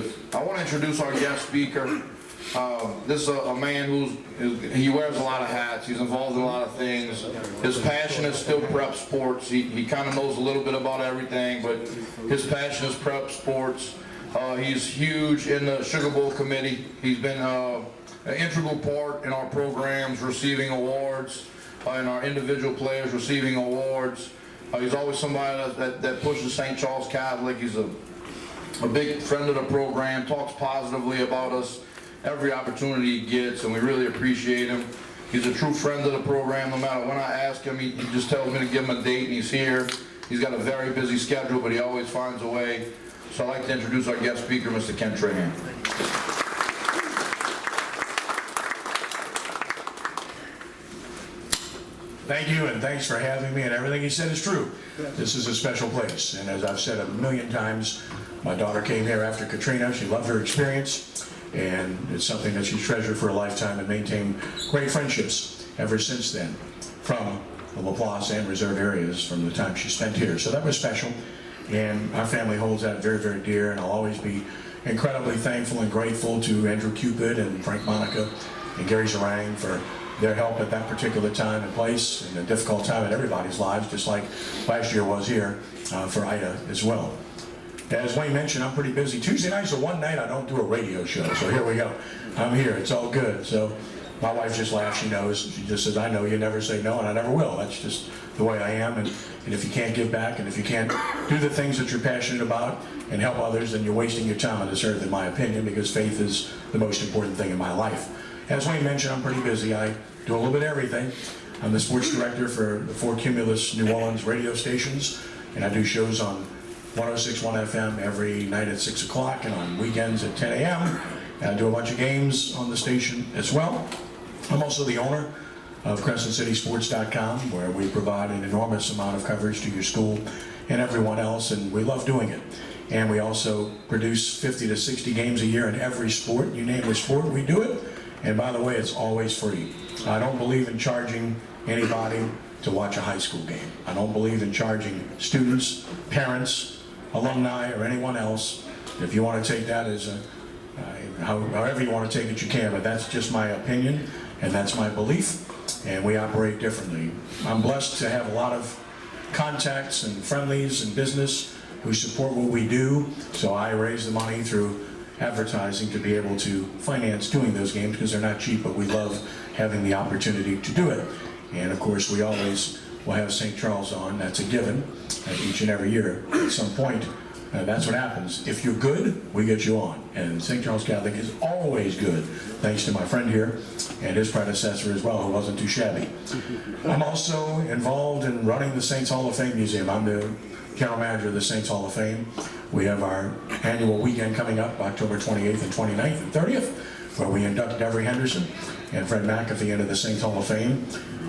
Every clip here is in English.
you. I want to introduce our guest speaker. This is a man he wears a lot of hats. He's involved in a lot of things. His passion is still prep sports. He kind of knows a little bit about everything, but his passion is prep sports. He's huge in the Sugar Bowl committee. He's been an integral part in our programs, receiving awards, and our individual players receiving awards. He's always somebody that pushes St. Charles Catholic. He's a big friend of the program, talks positively about us every opportunity he gets, and we really appreciate him. He's a true friend of the program. No matter when I ask him, he just tells me to give him a date, and he's here. He's got a very busy schedule, but he always finds a way. So I'd like to introduce our guest speaker, Mr. Ken Trahan. Thank you, and thanks for having me, and everything he said is true. This is a special place, and as I've said a million times, my daughter came here after Katrina. She loved her experience, and it's something that she's treasured for a lifetime and maintained great friendships ever since then from the LaPlace and reserve areas from the time she spent here. So that was special, and our family holds that very, very dear, and I'll always be incredibly thankful and grateful to Andrew Cupid and Frank Monica and Gary Zarang for their help at that particular time and place, and a difficult time in everybody's lives, just like last year was here for Ida as well. As Wayne mentioned, I'm pretty busy. Tuesday nights are one night I don't do a radio show, so here we go. I'm here, it's all good. So my wife just laughs, she knows. She just says, I know you never say no, and I never will. That's just the way I am, and if you can't give back, and if you can't do the things that you're passionate about and help others, then you're wasting your time on this earth, in my opinion, because faith is the most important thing in my life. As Wayne mentioned, I'm pretty busy. I do a little bit of everything. I'm the sports director for the 4 Cumulus New Orleans radio stations, and I do shows on 106.1 FM every night at 6 o'clock and on weekends at 10 a.m. And I do a bunch of games on the station as well. I'm also the owner of CrescentCitySports.com, where we provide an enormous amount of coverage to your school and everyone else, and we love doing it. And we also produce 50 to 60 games a year in every sport. You name the sport, we do it. And by the way, it's always free. I don't believe in charging anybody to watch a high school game. I don't believe in charging students, parents, alumni, or anyone else. If you want to take that as however you want to take it, you can, but that's just my opinion, and that's my belief, and we operate differently. I'm blessed to have a lot of contacts and friendlies in business who support what we do, so I raise the money through advertising to be able to finance doing those games, because they're not cheap, but we love having the opportunity to do it. And of course, we always will have St. Charles on. That's a given each and every year. At some point, that's what happens. If you're good, we get you on. And St. Charles Catholic is always good, thanks to my friend here and his predecessor as well, who wasn't too shabby. I'm also involved in running the Saints Hall of Fame Museum. I'm the general manager of the Saints Hall of Fame. We have our annual weekend coming up, October 28th and 29th and 30th, where we induct Devery Henderson and Fred McAfee into the Saints Hall of Fame.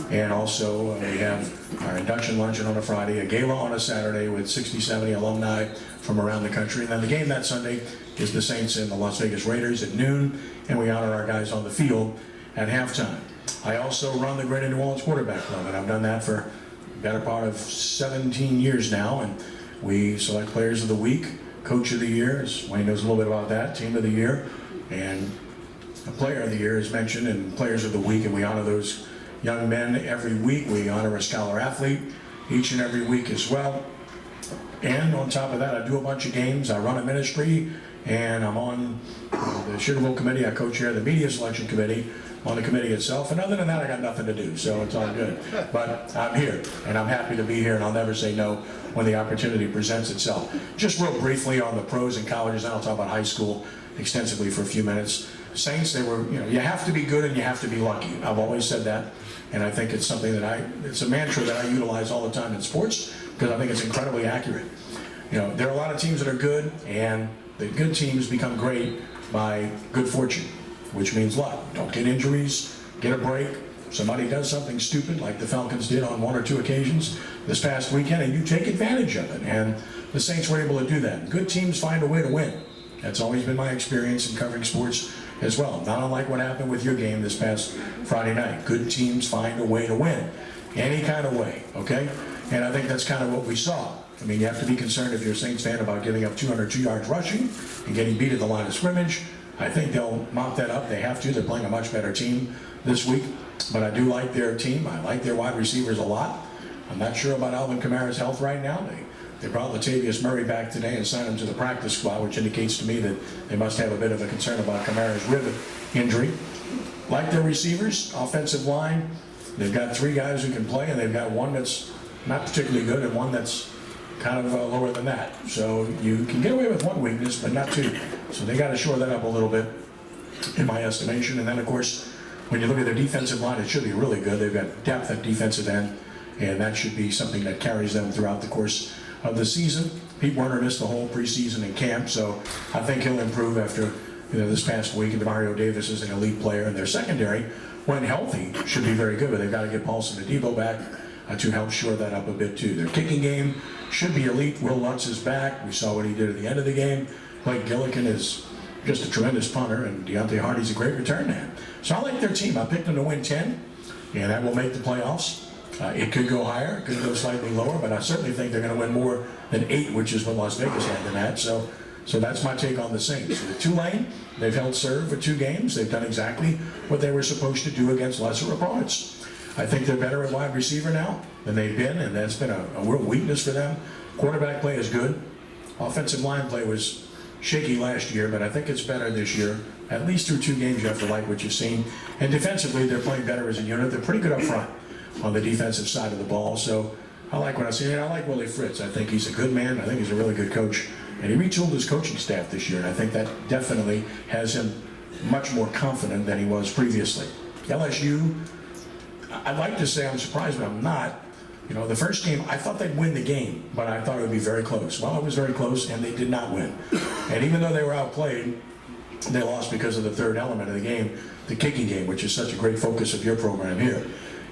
And also we have our induction luncheon on a Friday, a gala on a Saturday with 60, 70 alumni from around the country. And then the game that Sunday is the Saints and the Las Vegas Raiders at noon, and we honor our guys on the field at halftime. I also run the Greater New Orleans Quarterback Club, and I've done that for the better part of 17 years now, and we select players of the week, coach of the year, as Wayne knows a little bit about that, team of the year, and a player of the year is mentioned, and players of the week, and we honor those young men every week. We honor a scholar athlete each and every week as well. And on top of that, I do a bunch of games. I run a ministry, and I'm on the Sugar Bowl committee. I co-chair the media selection committee on the committee itself. And other than that, I got nothing to do, so it's all good. But I'm here, and I'm happy to be here, and I'll never say no when the opportunity presents itself. Just real briefly on the pros and colleges, and I'll talk about high school extensively for a few minutes. Saints, they were, you have to be good and you have to be lucky. I've always said that, and I think it's something that it's a mantra that I utilize all the time in sports, because I think it's incredibly accurate. There are a lot of teams that are good, and the good teams become great by good fortune, which means luck. Don't get injuries, get a break. Somebody does something stupid like the Falcons did on 1 or 2 occasions this past weekend, and you take advantage of it, and the Saints were able to do that. Good teams find a way to win. That's always been my experience in covering sports as well. Not unlike what happened with your game this past Friday night. Good teams find a way to win. Any kind of way, okay? And I think that's kind of what we saw. I mean, you have to be concerned if you're a Saints fan about giving up 202 yards rushing and getting beat at the line of scrimmage. I think they'll mop that up. They have to. They're playing a much better team this week. But I do like their team. I like their wide receivers a lot. I'm not sure about Alvin Kamara's health right now. They brought Latavius Murray back today and signed him to the practice squad, which indicates to me that they must have a bit of a concern about Kamara's rib injury. Like their receivers, offensive line, they've got 3 guys who can play, and they've got one that's not particularly good and one that's kind of lower than that. So you can get away with one weakness, but not 2. So they got to shore that up a little bit, in my estimation. And then, of course, when you look at their defensive line, it should be really good. They've got depth at defensive end, and that should be something that carries them throughout the course of the season. Pete Werner missed the whole preseason and camp, so I think he'll improve after this past week. And Mario Davis is an elite player, and their secondary, when healthy, should be very good. But they've got to get Paulson Adebo back to help shore that up a bit too. Their kicking game should be elite. Will Lutz is back. We saw what he did at the end of the game. Blake Gillikin is just a tremendous punter, and Deontay Hardy's a great return man. So I like their team. I picked them to win 10, and that will make the playoffs. It could go higher, it could go slightly lower, but I certainly think they're going to win more than 8, which is what Las Vegas had than that. So that's my take on the Saints. So the Tulane, they've held serve for 2 games. They've done exactly what they were supposed to do against lesser opponents. I think they're better at wide receiver now than they've been, and that's been a real weakness for them. Quarterback play is good. Offensive line play was shaky last year, but I think it's better this year. At least through 2 games, you have to like what you've seen. And defensively, they're playing better as a unit. They're pretty good up front on the defensive side of the ball. So I like what I see. And I like Willie Fritz. I think he's a good man. I think he's a really good coach. And he retooled his coaching staff this year, and I think that definitely has him much more confident than he was previously. LSU, I'd like to say I'm surprised, but I'm not. The first game, I thought they'd win the game, but I thought it would be very close. Well, it was very close, and they did not win. And even though they were outplayed, they lost because of the third element of the game, the kicking game, which is such a great focus of your program here.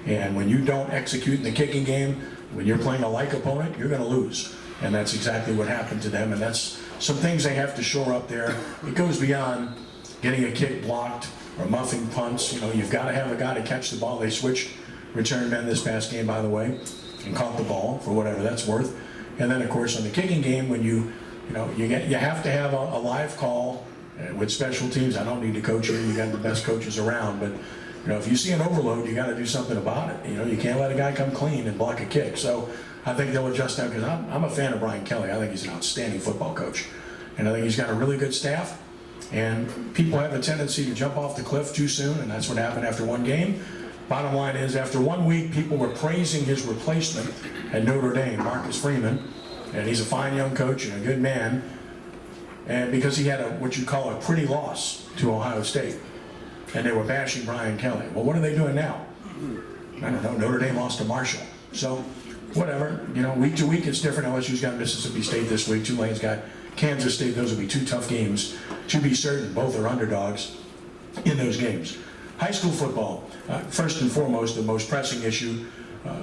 And when you don't execute in the kicking game, when you're playing a like opponent, you're going to lose. And that's exactly what happened to them. And that's some things they have to shore up there. It goes beyond getting a kick blocked or muffing punts. You've got to have a guy to catch the ball. They switched return men this past game, by the way, and caught the ball for whatever that's worth. And then, of course, on the kicking game, when you have to have a live call with special teams. I don't need to coach you. You got the best coaches around, but if you see an overload, you got to do something about it. You can't let a guy come clean and block a kick. So I think they'll adjust that, because I'm a fan of Brian Kelly. I think he's an outstanding football coach, and I think he's got a really good staff. And people have a tendency to jump off the cliff too soon, and that's what happened after 1 game. Bottom line is, after 1 week, people were praising his replacement at Notre Dame, Marcus Freeman, and he's a fine young coach and a good man, and because he had what you call a pretty loss to Ohio State, and they were bashing Brian Kelly. Well, what are they doing now? I don't know. Notre Dame lost to Marshall. So, whatever. Week to week it's different. LSU's got Mississippi State this week. Tulane's got Kansas State. Those will be 2 tough games. To be certain, both are underdogs in those games. High school football, first and foremost, the most pressing issue,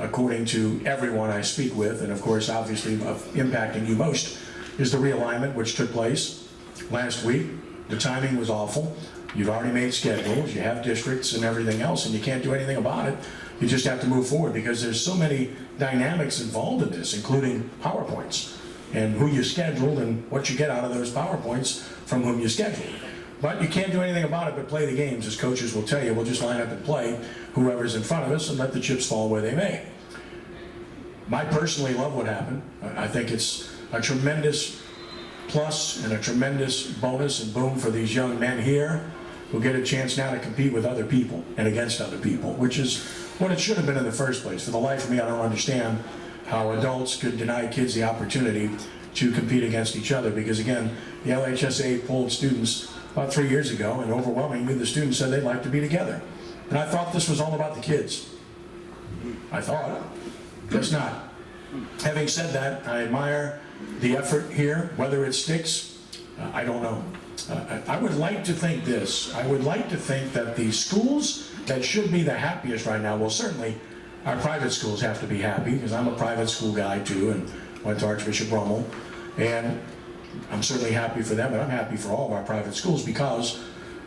according to everyone I speak with, and of course, obviously, impacting you most, is the realignment which took place last week. The timing was awful. You've already made schedules, you have districts and everything else, and you can't do anything about it. You just have to move forward, because there's so many dynamics involved in this, including PowerPoints, and who you scheduled and what you get out of those PowerPoints from whom you scheduled. But you can't do anything about it but play the games. As coaches will tell you, we'll just line up and play whoever's in front of us and let the chips fall where they may. I personally love what happened. I think it's a tremendous plus and a tremendous bonus and boom for these young men here who get a chance now to compete with other people and against other people, which is what it should have been in the first place. For the life of me, I don't understand how adults could deny kids the opportunity to compete against each other, because again, the LHSA polled students about 3 years ago, and overwhelmingly the students said they'd like to be together. And I thought this was all about the kids. I thought. It's not. Having said that, I admire the effort here. Whether it sticks, I don't know. I would like to think this. I would like to think that the schools that should be the happiest right now, well, certainly our private schools have to be happy, because I'm a private school guy too, and went to Archbishop Rummel, and I'm certainly happy for them, but I'm happy for all of our private schools, because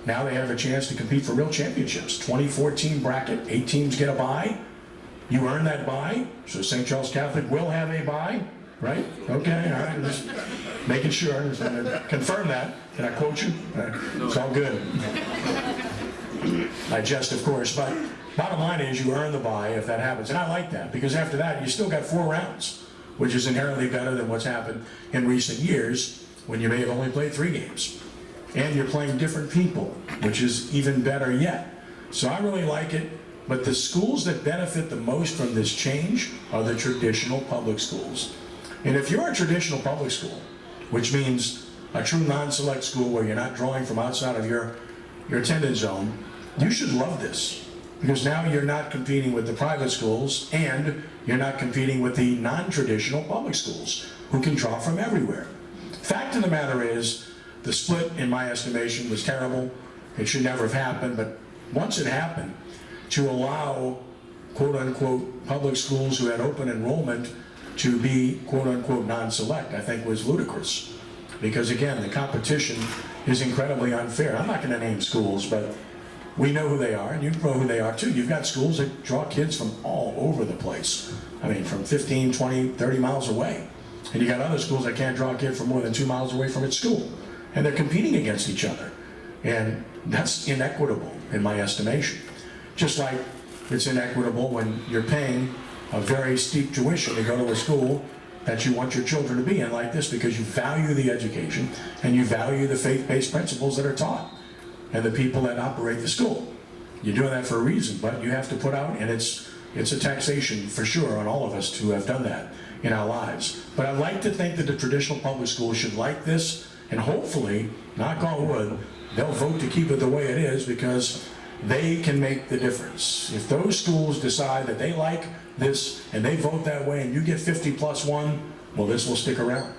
now they have a chance to compete for real championships. 2014 bracket, 8 teams get a bye. You earn that bye, so St. Charles Catholic will have a bye. right? Okay, all right, just making sure, just want to confirm that. Can I quote you? It's all good. I jest, of course, but bottom line is you earn the bye if that happens. And I like that, because after that, you still got 4 rounds, which is inherently better than what's happened in recent years when you may have only played 3 games. And you're playing different people, which is even better yet. So I really like it, but the schools that benefit the most from this change are the traditional public schools. And if you're a traditional public school, which means a true non-select school where you're not drawing from outside of your attendance zone, you should love this, because now you're not competing with the private schools and you're not competing with the non-traditional public schools who can draw from everywhere. Fact of the matter is, the split, in my estimation, was terrible. It should never have happened, but once it happened, to allow quote-unquote public schools who had open enrollment to be quote-unquote non-select, I think was ludicrous. Because again, the competition is incredibly unfair. I'm not going to name schools, but we know who they are, and you know who they are too. You've got schools that draw kids from all over the place. I mean, from 15, 20, 30 miles away. And you got other schools that can't draw a kid from more than 2 miles away from its school. And they're competing against each other. And that's inequitable, in my estimation. Just like it's inequitable when you're paying a very steep tuition to go to a school that you want your children to be in like this, because you value the education and you value the faith-based principles that are taught and the people that operate the school. You're doing that for a reason, but you have to put out, and it's a taxation for sure on all of us to have done that in our lives. But I'd like to think that the traditional public schools should like this, and hopefully, knock on wood, they'll vote to keep it the way it is, because they can make the difference. If those schools decide that they like this and they vote that way and you get 50+1, well, this will stick around.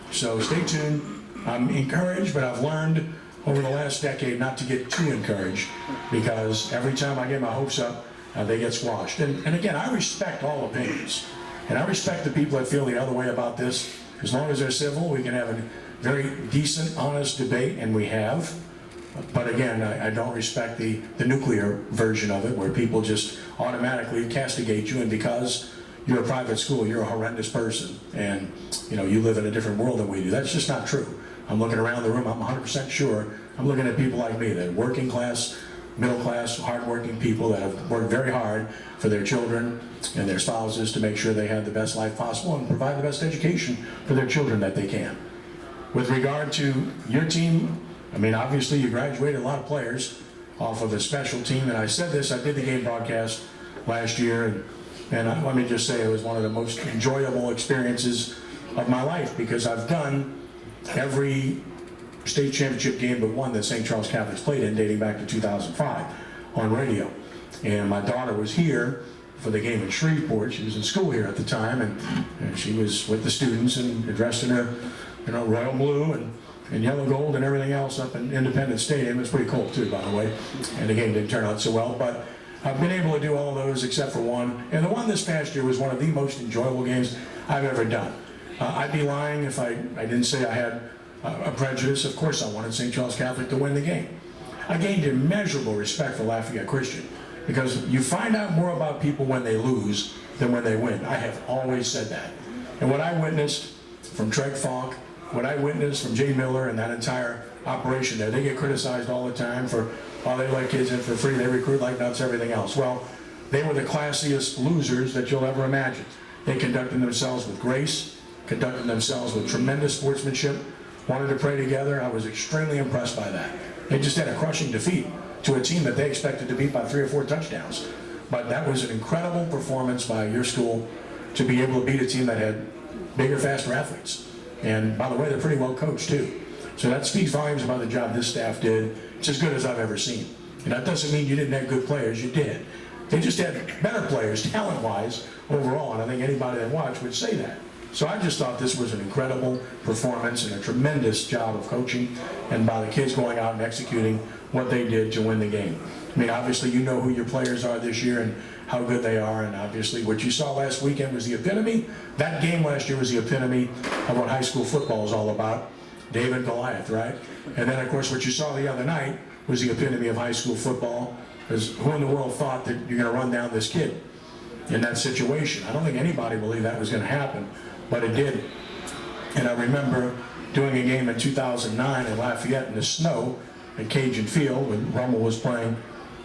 So stay tuned. I'm encouraged, but I've learned over the last decade not to get too encouraged, because every time I get my hopes up, they get squashed. And again, I respect all opinions. And I respect the people that feel the other way about this. As long as they're civil, we can have a very decent, honest debate, and we have. But again, I don't respect the nuclear version of it, where people just automatically castigate you, and because you're a private school, you're a horrendous person, and you live in a different world than we do. That's just not true. I'm looking around the room, I'm 100% sure, I'm looking at people like me, that are working class, middle class, hardworking people that have worked very hard for their children and their spouses to make sure they have the best life possible and provide the best education for their children that they can. With regard to your team, I mean, obviously you graduated a lot of players off of a special team, and I said this, I did the game broadcast last year, and let me just say it was one of the most enjoyable experiences of my life, because I've done every state championship game but one that St. Charles Catholic's played in, dating back to 2005 on radio. And my daughter was here for the game in Shreveport. She was in school here at the time, and she was with the students and dressed in her royal blue and yellow gold and everything else up in Independence Stadium. It was pretty cold too, by the way, and the game didn't turn out so well, but I've been able to do all those except for one, and the one this past year was one of the most enjoyable games I've ever done. I'd be lying if I didn't say I had a prejudice. Of course I wanted St. Charles Catholic to win the game. I gained immeasurable respect for Lafayette Christian, because you find out more about people when they lose than when they win. I have always said that. And what I witnessed from Treg Falk, what I witnessed from Jay Miller and that entire operation there, they get criticized all the time for, oh, they let kids in for free, they recruit like nuts, everything else. Well, they were the classiest losers that you'll ever imagine. They conducted themselves with grace, conducted themselves with tremendous sportsmanship, wanted to pray together. I was extremely impressed by that. They just had a crushing defeat to a team that they expected to beat by 3 or 4 touchdowns. But that was an incredible performance by your school to be able to beat a team that had bigger, faster athletes. And by the way, they're pretty well coached too. So that speaks volumes about the job this staff did. It's as good as I've ever seen. And that doesn't mean you didn't have good players, you did. They just had better players, talent-wise, overall, and I think anybody that watched would say that. So I just thought this was an incredible performance and a tremendous job of coaching, and by the kids going out and executing what they did to win the game. I mean, obviously you know who your players are this year and how good they are, and obviously what you saw last weekend was the epitome. That game last year was the epitome of what high school football is all about. David and Goliath, right? And then of course what you saw the other night was the epitome of high school football, because who in the world thought that you're going to run down this kid in that situation. I don't think anybody believed that was going to happen, but it did. And I remember doing a game in 2009 in Lafayette in the snow at Cajun Field when Rummel was playing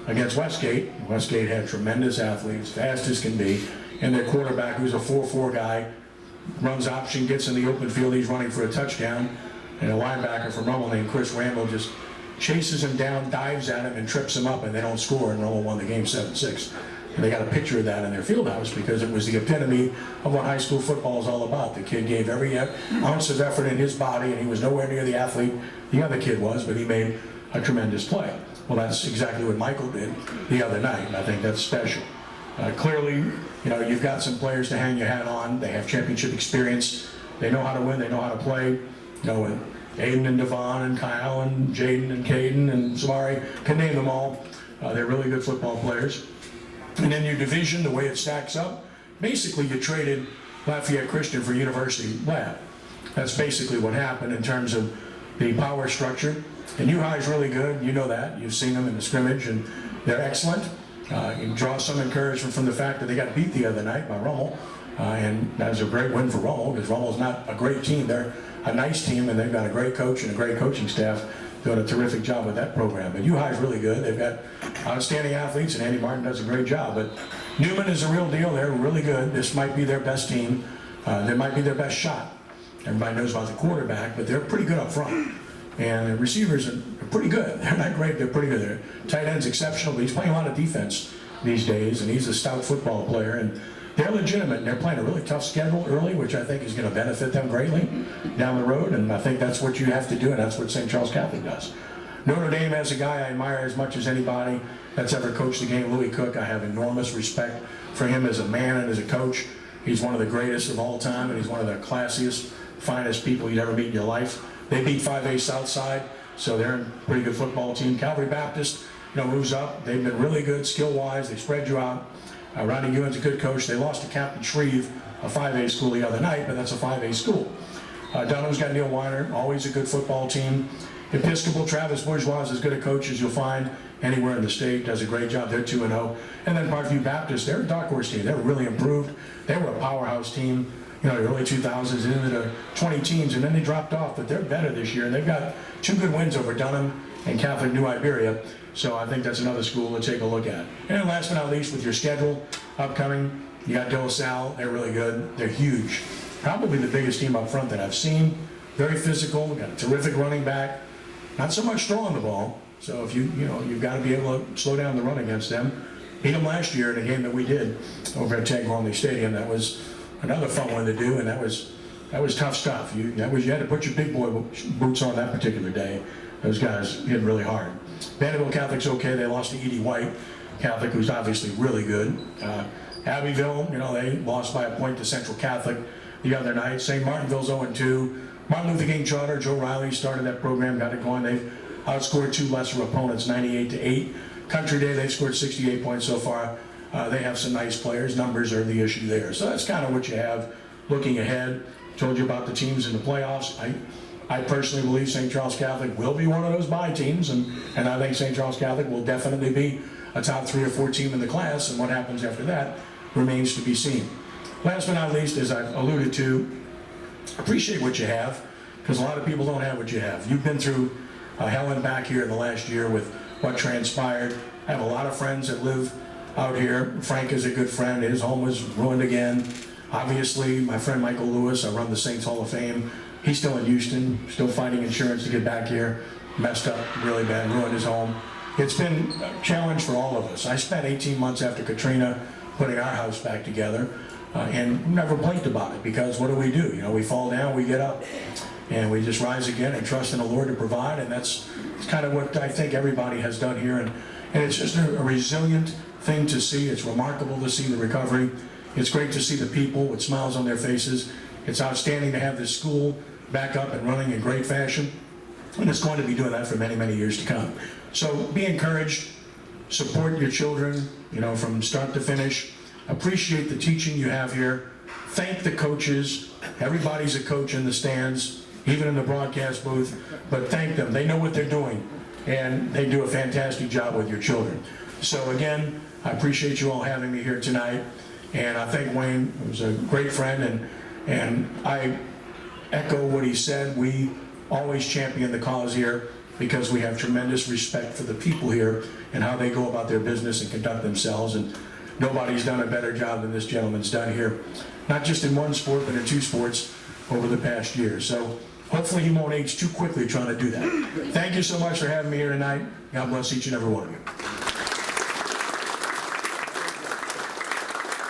against Westgate. Westgate had tremendous athletes, fast as can be, and their quarterback, who's a 4-4 guy, runs option, gets in the open field, he's running for a touchdown, and a linebacker from Rummel named Chris Randall just chases him down, dives at him, and trips him up, and they don't score, and Rummel won the game 7-6. And they got a picture of that in their field house because it was the epitome of what high school football is all about. The kid gave every ounce of effort in his body, and he was nowhere near the athlete the other kid was, but he made a tremendous play. Well, that's exactly what Michael did the other night, and I think that's special. Clearly, you know, you've got some players to hang your hat on. They have championship experience. They know how to win. They know how to play. You know, and Aiden and Devon and Kyle and Jaden and Caden and Samari, can name them all. They're really good football players. And then your division, the way it stacks up, basically you traded Lafayette Christian for University Lab. That's basically what happened in terms of the power structure. And U-High's really good, you know that. You've seen them in the scrimmage, and they're excellent. You draw some encouragement from the fact that they got beat the other night by Rummel. And that was a great win for Rummel, because Rummel's not a great team. They're a nice team, and they've got a great coach and a great coaching staff doing a terrific job with that program. But U-High's really good. They've got outstanding athletes, and Andy Martin does a great job. But Newman is a real deal. They're really good. This might be their best team. They might be their best shot. Everybody knows about the quarterback, but they're pretty good up front. And the receivers are pretty good. They're not great, they're pretty good. Their tight end's exceptional, but he's playing a lot of defense these days, and he's a stout football player. And they're legitimate, and they're playing a really tough schedule early, which I think is going to benefit them greatly down the road. And I think that's what you have to do, and that's what St. Charles Catholic does. Notre Dame has a guy I admire as much as anybody that's ever coached the game, Louis Cook. I have enormous respect for him as a man and as a coach. He's one of the greatest of all time, and he's one of the classiest, finest people you'd ever meet in your life. They beat 5A Southside, so they're a pretty good football team. Calvary Baptist, you know, moves up. They've been really good skill-wise. They spread you out. Ronnie Ewan's a good coach. They lost to Captain Shreve, a 5A school the other night, but that's a 5A school. Dunham's got Neil Weiner, always a good football team. Episcopal, Travis Bourgeois is as good a coach as you'll find anywhere in the state, does a great job. They're 2-0. And then Parkview Baptist, they're a dark horse team. They're really improved. They were a powerhouse team, you know, the early 2000s into the 20 teens, and then they dropped off, but they're better this year. And they've got 2 good wins over Dunham and Catholic New Iberia. So I think that's another school to take a look at. And then last but not least, with your schedule upcoming, you got De La Salle. They're really good. They're huge. Probably the biggest team up front that I've seen. Very physical. Got a terrific running back. Not so much throwing the ball. So if you've got to be able to slow down the run against them. Beat them last year in a game that we did over at Ted Gormley Stadium. That was another fun one to do, and that was tough stuff. You had to put your big boy boots on that particular day. Those guys hit really hard. Vanderbilt Catholic's okay. They lost to Edie White Catholic, who's obviously really good. Abbeville, you know, they lost by a point to Central Catholic the other night. St. Martinville's 0-2. Martin Luther King Charter, Joe Riley started that program, got it going. They've outscored 2 lesser opponents, 98-8. Country Day, they've scored 68 points so far. They have some nice players. Numbers are the issue there. So that's kind of what you have looking ahead. Told you about the teams in the playoffs. I personally believe St. Charles Catholic will be one of those bye teams, and I think St. Charles Catholic will definitely be a top 3 or 4 team in the class, and what happens after that remains to be seen. Last but not least, as I've alluded to, appreciate what you have, because a lot of people don't have what you have. You've been through hell and back here in the last year with what transpired. I have a lot of friends that live out here. Frank is a good friend. His home was ruined again. Obviously, my friend Michael Lewis, I run the Saints Hall of Fame. He's still in Houston, still fighting insurance to get back here. Messed up really bad, ruined his home. It's been a challenge for all of us. I spent 18 months after Katrina putting our house back together and never blinked about it, because what do? You know, we fall down, we get up, and we just rise again and trust in the Lord to provide, and it's kind of what I think everybody has done here, and it's just a resilient thing to see. It's remarkable to see the recovery. It's great to see the people with smiles on their faces. It's outstanding to have this school back up and running in great fashion, and it's going to be doing that for many, many years to come. So be encouraged, support your children, you know, from start to finish. Appreciate the teaching you have here. Thank the coaches. Everybody's a coach in the stands, even in the broadcast booth, but thank them. They know what they're doing, and they do a fantastic job with your children. So again, I appreciate you all having me here tonight. And I think Wayne was a great friend, and I echo what he said. We always champion the cause here because we have tremendous respect for the people here and how they go about their business and conduct themselves. And nobody's done a better job than this gentleman's done here, not just in one sport, but in 2 sports over the past year. So hopefully he won't age too quickly trying to do that. Thank you so much for having me here tonight. God bless each and every one of you.